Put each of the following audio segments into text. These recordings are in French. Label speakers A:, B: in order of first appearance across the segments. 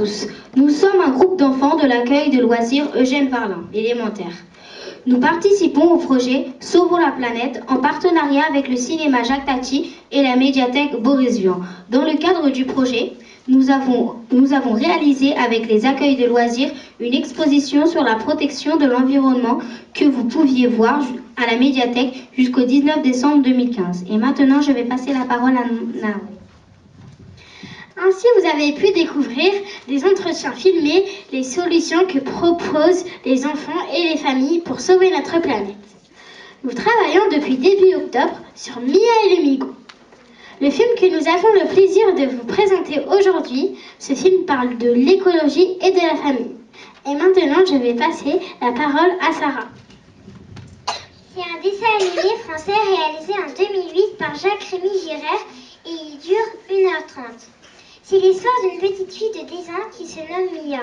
A: tous. Nous sommes un groupe d'enfants de l'accueil de loisirs Eugène Varlin, élémentaire. Nous participons au projet Sauvons la planète en partenariat avec le cinéma Jacques Tati et la médiathèque Boris Vian. Dans le cadre du projet, nous avons réalisé avec les accueils de loisirs une exposition sur la protection de l'environnement que vous pouviez voir à la médiathèque jusqu'au 19 décembre 2015. Et maintenant, je vais passer la parole à Naoui.
B: Ainsi, vous avez pu découvrir des entretiens filmés, les solutions que proposent les enfants et les familles pour sauver notre planète. Nous travaillons depuis début octobre sur Mia et le Migo. Le film que nous avons le plaisir de vous présenter aujourd'hui, ce film parle de l'écologie et de la famille. Et maintenant, je vais passer la parole à Sarah.
C: C'est un dessin animé français réalisé en 2008 par Jacques-Rémy Girard et il dure 1h30. C'est l'histoire d'une petite fille de 10 ans qui se nomme Mia.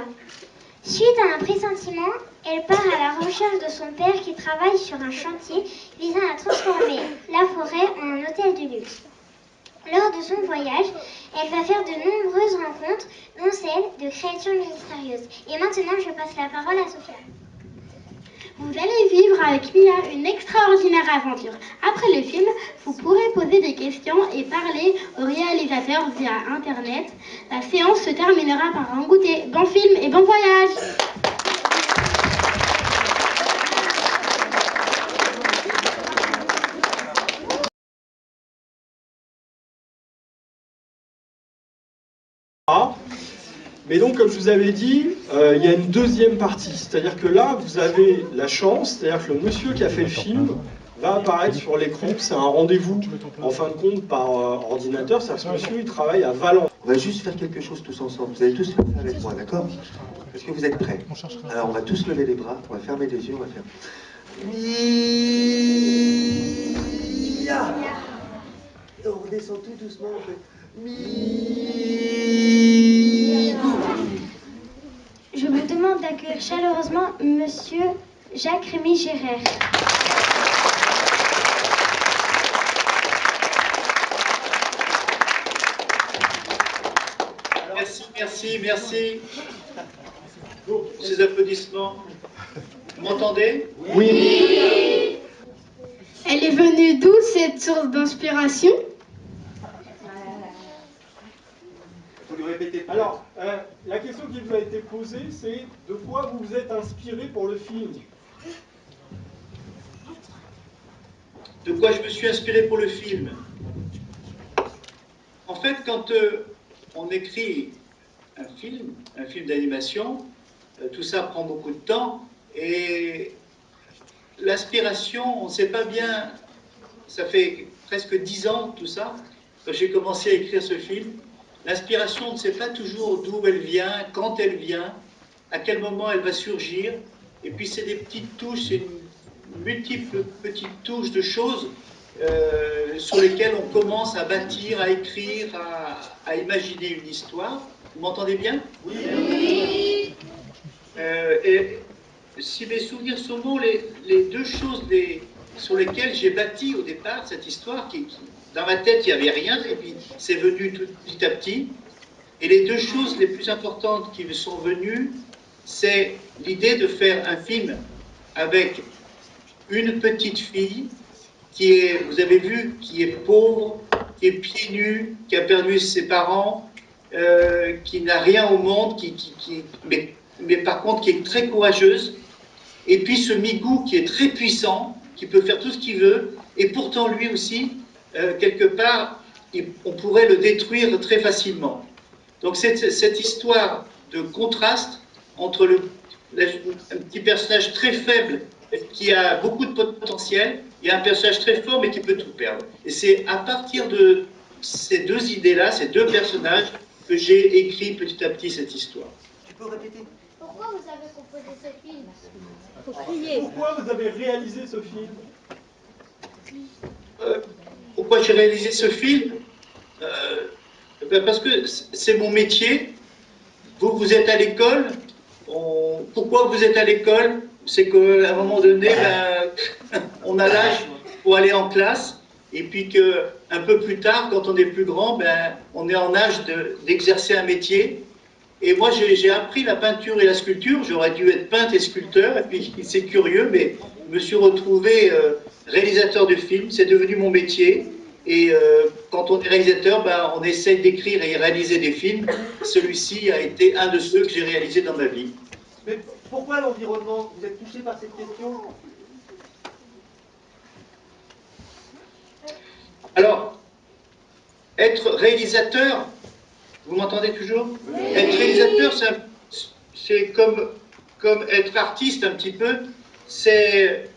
C: Suite à un pressentiment, elle part à la recherche de son père qui travaille sur un chantier visant à transformer la forêt en un hôtel de luxe. Lors de son voyage, elle va faire de nombreuses rencontres, dont celle de créatures mystérieuses. Et maintenant, je passe la parole à Sophia.
B: Vous allez vivre avec Mia une extraordinaire aventure. Après le film, vous pourrez poser des questions et parler au réalisateur via Internet. La séance se terminera par un goûter. Bon film et bon voyage!
D: Mais donc, comme je vous avais dit, il y a une deuxième partie. C'est-à-dire que là, vous avez la chance, c'est-à-dire que le monsieur qui a fait le film va apparaître sur l'écran. C'est un rendez-vous, en fin de compte, par ordinateur. C'est-à-dire que ce monsieur, il travaille à Valence.
E: On va juste faire quelque chose tous ensemble. Vous allez tous faire ça avec moi, d'accord? Est-ce que vous êtes prêts? Alors, on va tous lever les bras, on va fermer les yeux, on va faire... Mia. Et on redescend tout doucement, on fait...
C: Je vous demande d'accueillir chaleureusement Monsieur Jacques-Rémy Girard.
F: Merci. Pour ces applaudissements. Vous m'entendez?
D: Oui.
B: Elle est venue d'où cette source d'inspiration?
D: Alors, la question qui vous a été posée, c'est de quoi vous vous êtes inspiré pour le film?
F: De quoi je me suis inspiré pour le film? En fait, quand on écrit un film d'animation, tout ça prend beaucoup de temps et l'inspiration, on ne sait pas bien, ça fait presque 10 ans tout ça, quand j'ai commencé à écrire ce film. L'inspiration, on ne sait pas toujours d'où elle vient, quand elle vient, à quel moment elle va surgir. Et puis c'est des petites touches, c'est une multiples petites touches de choses sur lesquelles on commence à bâtir, à écrire, à imaginer une histoire. Vous m'entendez bien? Oui. Et si mes souvenirs sont bons, les deux choses sur lesquelles j'ai bâti au départ cette histoire, dans ma tête, il n'y avait rien, et puis c'est venu tout petit à petit. Et les deux choses les plus importantes qui me sont venues, c'est l'idée de faire un film avec une petite fille qui est, vous avez vu, qui est pauvre, qui est pieds nus, qui a perdu ses parents, qui n'a rien au monde, mais par contre qui est très courageuse. Et puis ce Migou qui est très puissant, qui peut faire tout ce qu'il veut, et pourtant lui aussi, quelque part, on pourrait le détruire très facilement. Donc cette histoire de contraste entre un petit personnage très faible qui a beaucoup de potentiel et un personnage très fort mais qui peut tout perdre. Et c'est à partir de ces deux idées-là, ces deux personnages, que j'ai écrit petit à petit cette histoire.
E: Tu peux répéter?
C: Pourquoi vous avez composé ce film?
D: Pourquoi vous avez réalisé ce film?
F: Pourquoi j'ai réalisé ce film? Parce que c'est mon métier. Vous êtes à l'école. Pourquoi vous êtes à l'école? C'est qu'à un moment donné, on a l'âge pour aller en classe. Et puis qu'un peu plus tard, quand on est plus grand, on est en âge d'exercer un métier. Et moi, j'ai appris la peinture et la sculpture. J'aurais dû être peintre et sculpteur. Et puis, c'est curieux, mais je me suis retrouvé réalisateur de films. C'est devenu mon métier. Et quand on est réalisateur, ben, on essaie d'écrire et réaliser des films. Celui-ci a été un de ceux que j'ai réalisés dans ma vie.
E: Mais pourquoi l'environnement? Vous êtes touché par cette question?
F: Alors, être réalisateur, vous m'entendez toujours? Oui. Être réalisateur, c'est comme être artiste un petit peu. C'est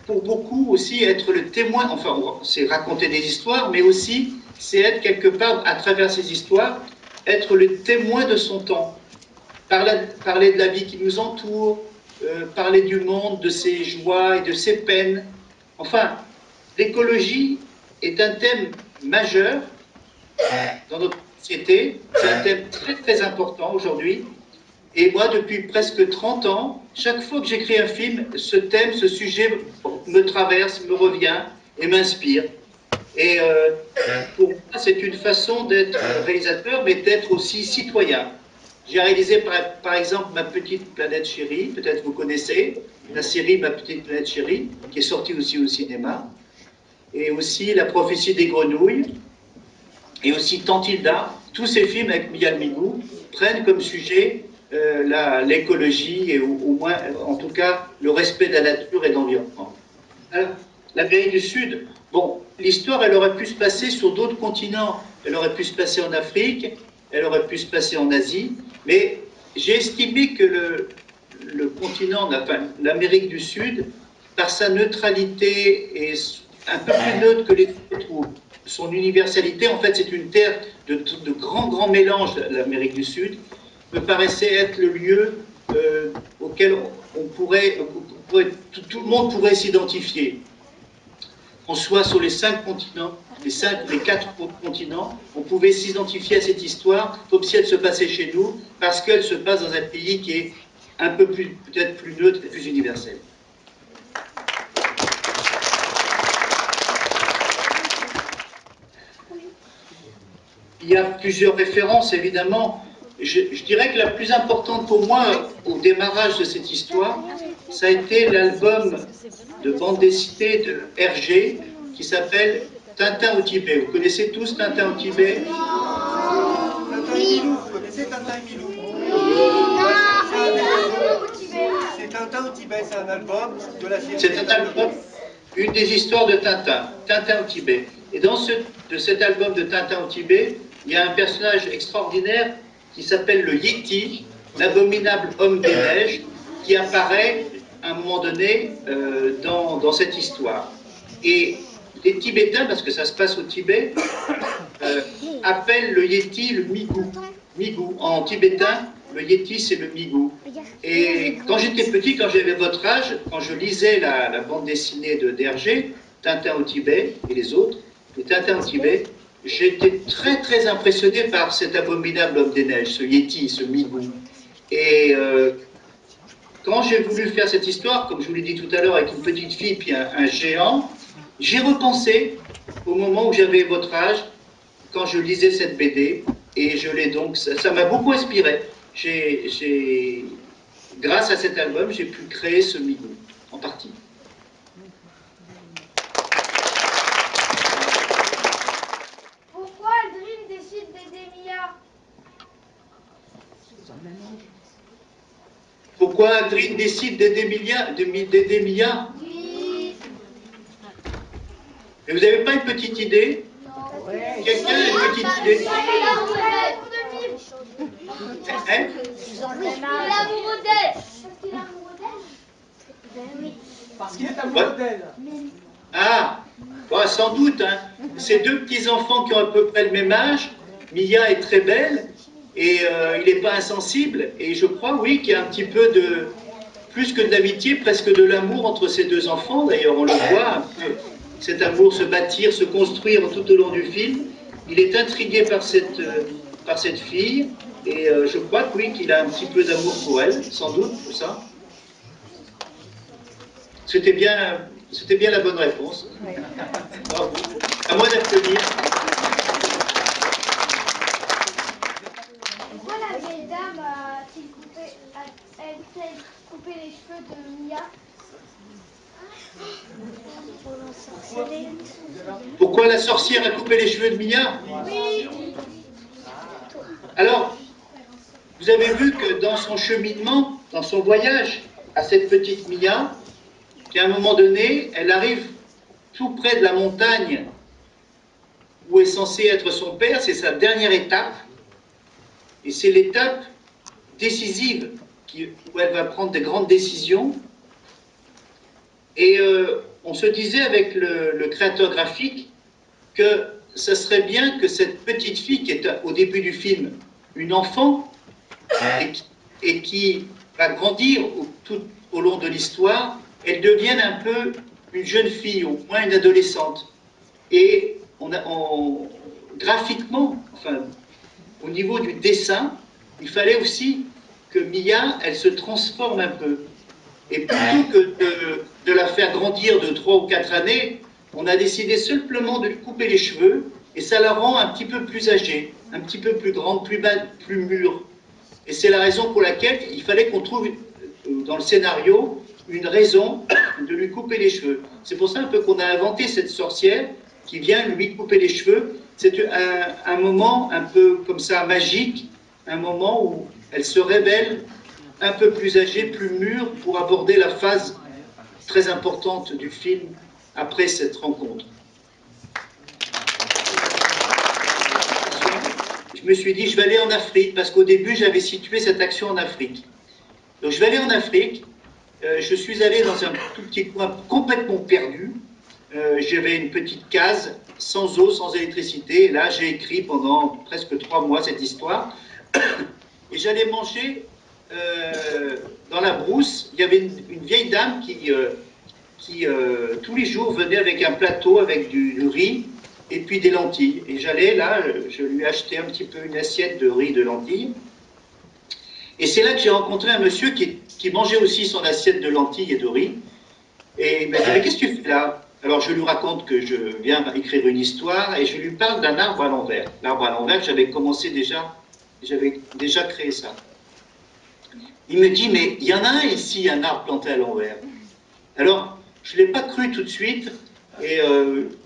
F: pour beaucoup aussi être le témoin, enfin, c'est raconter des histoires, mais aussi c'est être quelque part, à travers ces histoires, être le témoin de son temps. Parler de la vie qui nous entoure, parler du monde, de ses joies et de ses peines. Enfin, l'écologie est un thème majeur dans notre société. C'est un thème très très important aujourd'hui. Et moi, depuis presque 30 ans, chaque fois que j'écris un film, ce thème, ce sujet me traverse, me revient et m'inspire. Et pour moi, c'est une façon d'être réalisateur, mais d'être aussi citoyen. J'ai réalisé par exemple Ma Petite Planète Chérie, peut-être vous connaissez, la série Ma Petite Planète Chérie, qui est sortie aussi au cinéma, et aussi La Prophétie des Grenouilles, et aussi Tantilda. Tous ces films avec Mial Migou prennent comme sujet l'écologie et au moins, en tout cas, le respect de la nature et de l'environnement. L'Amérique du Sud, bon, l'histoire, elle aurait pu se passer sur d'autres continents. Elle aurait pu se passer en Afrique, elle aurait pu se passer en Asie, mais j'ai estimé que le continent, enfin, l'Amérique du Sud, par sa neutralité et un peu plus neutre que les autres, ou son universalité, en fait, c'est une terre de grands mélanges, l'Amérique du Sud, me paraissait être le lieu auquel tout le monde pourrait s'identifier. Qu'on soit sur les 5 continents, les 4 continents, on pouvait s'identifier à cette histoire comme si elle se passait chez nous, parce qu'elle se passe dans un pays qui est un peu plus, peut-être plus neutre et plus universel. Il y a plusieurs références, évidemment. Je dirais que la plus importante pour moi, au démarrage de cette histoire, ça a été l'album de bande dessinée de Hergé, qui s'appelle Tintin au Tibet. Vous connaissez tous Tintin au Tibet?
E: Oui. Vous connaissez Tintin et Milou? C'est Tintin au Tibet, c'est un album de la série.
F: C'est un album, une des histoires de Tintin, Tintin au Tibet. Et dans cet album de Tintin au Tibet, il y a un personnage extraordinaire qui s'appelle le Yéti, l'abominable homme des neiges, qui apparaît à un moment donné dans cette histoire. Et les Tibétains, parce que ça se passe au Tibet, appellent le Yéti le Migou. Migou. En tibétain, le Yéti, c'est le Migou. Et quand j'étais petit, quand j'avais votre âge, quand je lisais la bande dessinée de Hergé, Tintin au Tibet et les autres, et Tintin au Tibet, j'étais très très impressionné par cet abominable homme des neiges, ce Yéti, ce Migou. Et quand j'ai voulu faire cette histoire, comme je vous l'ai dit tout à l'heure, avec une petite fille puis un géant, j'ai repensé au moment où j'avais votre âge, quand je lisais cette BD, et je l'ai donc, ça m'a beaucoup inspiré. Grâce à cet album, j'ai pu créer ce Migou, en partie.
C: Pourquoi Aldrin décide d'aider Mia?
F: Pourquoi Aldrin décide d'aider Mia?
C: Oui.
F: Et vous n'avez pas une petite idée? Quelqu'un a une petite idée? Hein?
C: L'amoureux d'elle.
E: Parce qu'il est amoureux d'elle.
F: Ah, bah, sans doute. Hein. Ces deux petits-enfants qui ont à peu près le même âge, Mia est très belle, et il n'est pas insensible. Et je crois, oui, qu'il y a un petit peu de... plus que de l'amitié, presque de l'amour entre ces deux enfants. D'ailleurs, on le voit, un peu, cet amour se bâtir, se construire tout au long du film. Il est intrigué par cette fille, et je crois que oui, qu'il a un petit peu d'amour pour elle, sans doute, pour ça. C'était bien la bonne réponse. Bravo. À moi d'applaudir.
C: Pourquoi la vieille dame de Mia.
F: Pourquoi la sorcière a coupé les cheveux de Mia?
C: Oui.
F: Alors, vous avez vu que dans son cheminement, dans son voyage à cette petite Mia, qu'à un moment donné, elle arrive tout près de la montagne où est censé être son père, c'est sa dernière étape, et c'est l'étape décisive où elle va prendre des grandes décisions. Et on se disait avec le créateur graphique que ce serait bien que cette petite fille qui est au début du film une enfant et qui va grandir tout au long de l'histoire, elle devienne un peu une jeune fille, au moins une adolescente. Et graphiquement, enfin, au niveau du dessin, il fallait aussi que Mia, elle se transforme un peu. Et plutôt que de la faire grandir de 3 ou 4 années, on a décidé simplement de lui couper les cheveux, et ça la rend un petit peu plus âgée, un petit peu plus grande, plus mûre. Et c'est la raison pour laquelle il fallait qu'on trouve dans le scénario une raison de lui couper les cheveux. C'est pour ça un peu qu'on a inventé cette sorcière qui vient lui couper les cheveux. C'est un moment un peu comme ça magique, un moment où elle se révèle un peu plus âgée, plus mûre, pour aborder la phase très importante du film après cette rencontre. Je me suis dit, je vais aller en Afrique, parce qu'au début, j'avais situé cette action en Afrique. Donc je vais aller en Afrique, je suis allé dans un tout petit coin complètement perdu, j'avais une petite case, sans eau, sans électricité, et là j'ai écrit pendant presque 3 mois cette histoire, et j'allais manger dans la brousse. Il y avait une vieille dame qui tous les jours venait avec un plateau avec du riz et puis des lentilles. Et j'allais là, je lui achetais un petit peu une assiette de riz, de lentilles. Et c'est là que j'ai rencontré un monsieur qui mangeait aussi son assiette de lentilles et de riz. Et il m'a dit, mais qu'est-ce que tu fais là? Alors je lui raconte que je viens écrire une histoire et je lui parle d'un arbre à l'envers. L'arbre à l'envers, j'avais déjà créé ça. Il me dit, mais il y en a un ici, un arbre planté à l'envers. Alors, je ne l'ai pas cru tout de suite, et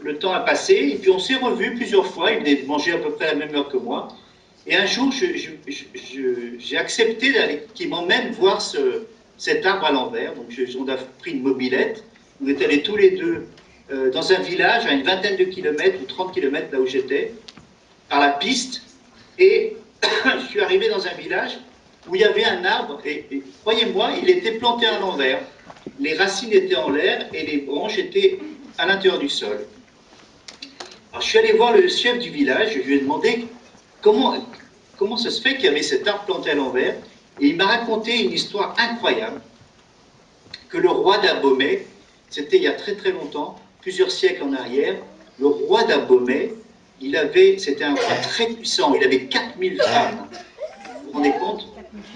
F: le temps a passé, et puis on s'est revus plusieurs fois, il venait manger à peu près à la même heure que moi, et un jour, j'ai accepté qu'il m'emmène voir cet arbre à l'envers. Donc on a pris une mobilette, on est allés tous les deux dans un village à une vingtaine de kilomètres, ou 30 kilomètres là où j'étais, par la piste, et je suis arrivé dans un village où il y avait un arbre, et croyez-moi, il était planté à l'envers. Les racines étaient en l'air et les branches étaient à l'intérieur du sol. Alors je suis allé voir le chef du village, je lui ai demandé comment ça se fait qu'il y avait cet arbre planté à l'envers, et il m'a raconté une histoire incroyable, que le roi d'Abomey, c'était il y a très très longtemps, plusieurs siècles en arrière, le roi d'Abomey, c'était un roi très puissant, il avait 4000 femmes, vous vous rendez compte?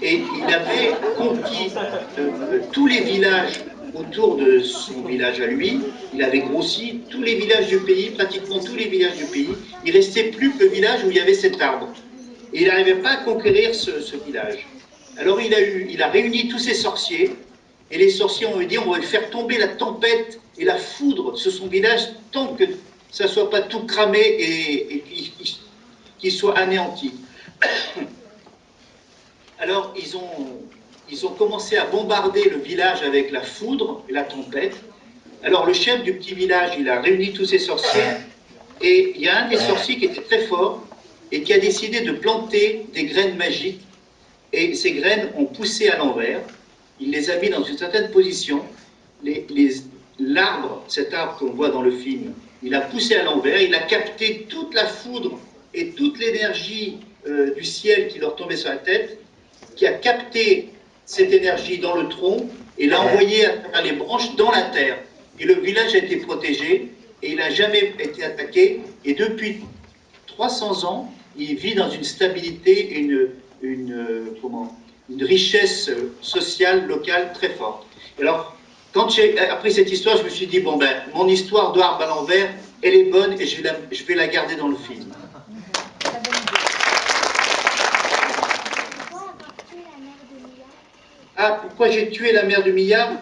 F: Et il avait conquis tous les villages autour de son village à lui. Il avait grossi tous les villages du pays, pratiquement tous les villages du pays. Il ne restait plus que le village où il y avait cet arbre. Et il n'arrivait pas à conquérir ce village. Alors il a réuni tous ses sorciers, et les sorciers ont dit, on va lui faire tomber la tempête et la foudre sur son village tant que ça ne soit pas tout cramé et qu'il soit anéanti. Alors, ils ont commencé à bombarder le village avec la foudre et la tempête. Alors, le chef du petit village, il a réuni tous ses sorciers, et il y a un des sorciers qui était très fort et qui a décidé de planter des graines magiques, et ces graines ont poussé à l'envers. Il les a mis dans une certaine position. L'arbre, cet arbre qu'on voit dans le film, il a poussé à l'envers, il a capté toute la foudre et toute l'énergie du ciel qui leur tombait sur la tête, qui a capté cette énergie dans le tronc et l'a envoyé à travers les branches dans la terre. Et le village a été protégé et il n'a jamais été attaqué. Et depuis 300 ans, il vit dans une stabilité et une richesse sociale locale très forte. Et alors, quand j'ai appris cette histoire, je me suis dit, bon ben, mon histoire d'arbre à l'envers, elle est bonne et je vais la garder dans le film. Ah, pourquoi j'ai tué la mère de Mia?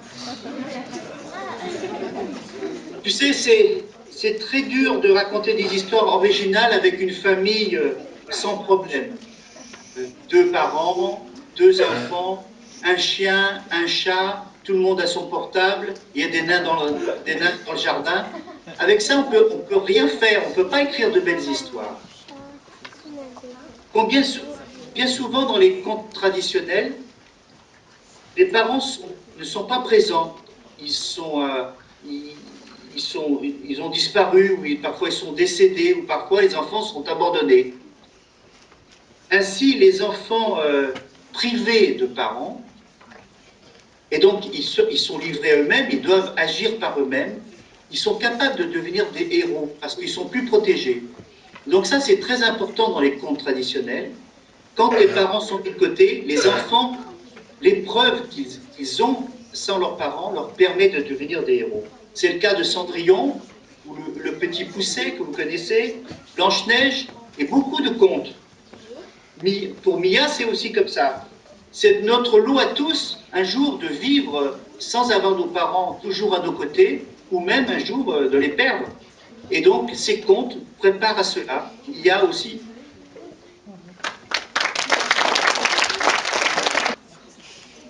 F: Tu sais, c'est très dur de raconter des histoires originales avec une famille sans problème. 2 parents, 2 enfants, un chien, un chat, tout le monde a son portable, il y a des nains dans le jardin. Avec ça, on peut rien faire, on ne peut pas écrire de belles histoires. Bien souvent, dans les contes traditionnels, les parents ne sont pas présents. Ils ont disparu, ou parfois ils sont décédés, ou parfois les enfants sont abandonnés. Ainsi, les enfants privés de parents, et donc ils sont livrés à eux-mêmes, ils doivent agir par eux-mêmes, ils sont capables de devenir des héros, parce qu'ils sont plus protégés. Donc ça, c'est très important dans les contes traditionnels. Quand les parents sont de côté, les enfants, l'épreuve qu'ils ont sans leurs parents leur permet de devenir des héros. C'est le cas de Cendrillon, ou le Petit Poucet, que vous connaissez, Blanche-Neige, et beaucoup de contes. Pour Mia, c'est aussi comme ça. C'est notre lot à tous, un jour, de vivre sans avoir nos parents toujours à nos côtés, ou même un jour de les perdre. Et donc, ces contes préparent à cela. Il y a aussi.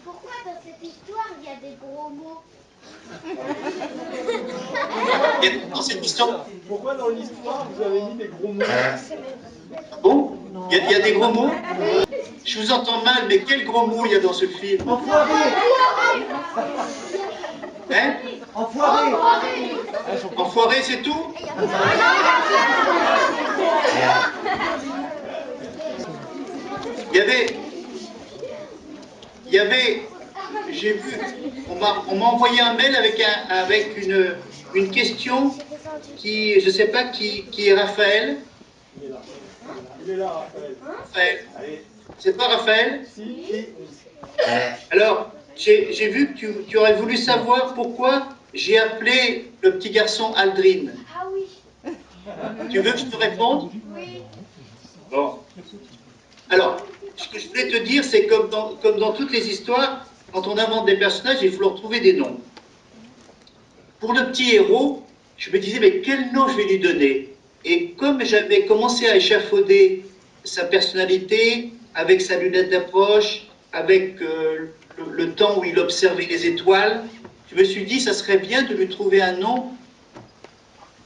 C: Pourquoi dans cette histoire il y a des gros mots?
F: Dans cette histoire.
D: Pourquoi dans l'histoire vous avez mis des gros mots?
F: Bon, il y a des gros mots. Je vous entends mal, mais quels gros mots il y a dans ce film?
E: Enfoiré.
F: Hein?
E: Enfoiré.
F: Enfoiré, c'est tout? Il y avait, j'ai vu, on m'a envoyé un mail avec une question qui, je ne sais pas qui est Raphaël.
D: Il est là, Raphaël.
F: Raphaël.
D: Allez.
F: C'est pas Raphaël?
D: Si.
F: Alors, j'ai vu que tu aurais voulu savoir pourquoi j'ai appelé le petit garçon Aldrin.
C: Ah oui.
F: Tu veux que je te réponde?
C: Oui.
F: Bon. Alors, ce que je voulais te dire, c'est comme dans toutes les histoires, quand on invente des personnages, il faut leur trouver des noms. Pour le petit héros, je me disais, mais quel nom je vais lui donner? Et comme j'avais commencé à échafauder sa personnalité, avec sa lunette d'approche, avec le temps où il observait les étoiles, je me suis dit, ça serait bien de lui trouver un nom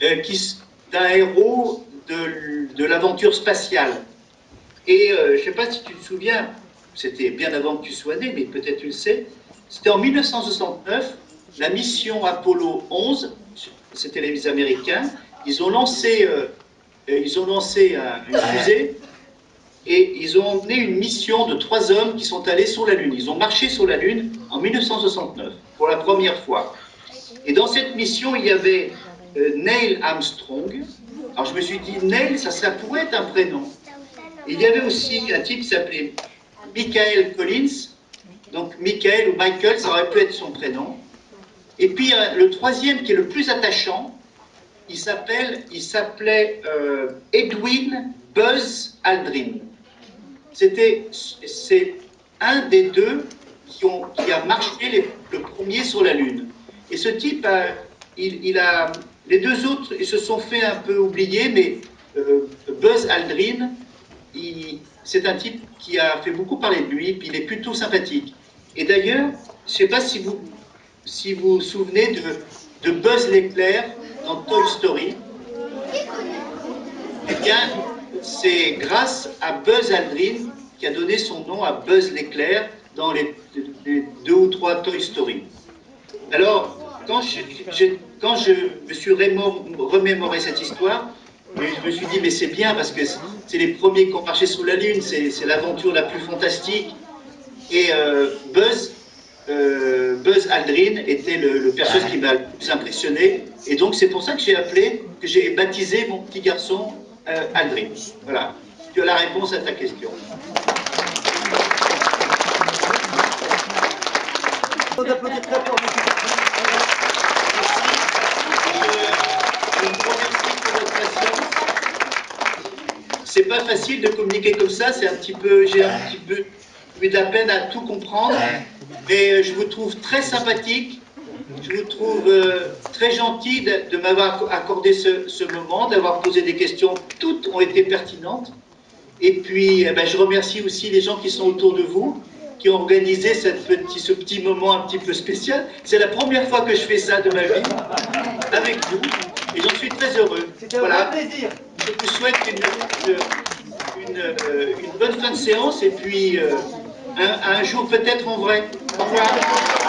F: d'un héros de l'aventure spatiale. Et je ne sais pas si tu te souviens, c'était bien avant que tu sois né, mais peut-être tu le sais, c'était en 1969, la mission Apollo 11, c'était les Américains, ils ont lancé une fusée et ils ont emmené une mission de 3 hommes qui sont allés sur la Lune. Ils ont marché sur la Lune en 1969, pour la première fois. Et dans cette mission, il y avait Neil Armstrong. Alors je me suis dit, Neil, ça pourrait être un prénom. Il y avait aussi un type qui s'appelait Michael Collins. Donc Michael ou Michael, ça aurait pu être son prénom. Et puis le troisième qui est le plus attachant, il s'appelait Edwin Buzz Aldrin. C'est un des deux qui a marché le premier sur la Lune. Et ce type, les deux autres, ils se sont fait un peu oublier, mais Buzz Aldrin, c'est un type qui a fait beaucoup parler de lui, puis il est plutôt sympathique. Et d'ailleurs, je ne sais pas si vous vous souvenez de Buzz l'éclair dans Toy Story. Eh bien, c'est grâce à Buzz Aldrin qui a donné son nom à Buzz l'éclair dans les 2 ou 3 Toy Story. Alors, quand je me suis remémoré cette histoire, je me suis dit, mais c'est bien parce que c'est les premiers qui ont marché sous la Lune, c'est l'aventure la plus fantastique. Et Buzz Aldrin était le personnage qui m'a le plus impressionné. Et donc c'est pour ça que j'ai baptisé mon petit garçon Aldrin. Voilà. Tu as la réponse à ta question.
E: On applaudit très fort.
F: Je vous remercie pour votre patience. C'est pas facile de communiquer comme ça, j'ai un petit peu eu de la peine à tout comprendre, mais je vous trouve très sympathique, je vous trouve très gentil de m'avoir accordé ce moment, d'avoir posé des questions, toutes ont été pertinentes. Et puis, je remercie aussi les gens qui sont autour de vous, qui ont organisé ce petit moment un petit peu spécial. C'est la première fois que je fais ça de ma vie, avec vous, et j'en suis très heureux.
E: C'était un vrai plaisir.
F: Je vous souhaite une bonne fin de séance, et puis un jour peut-être en vrai. Au revoir.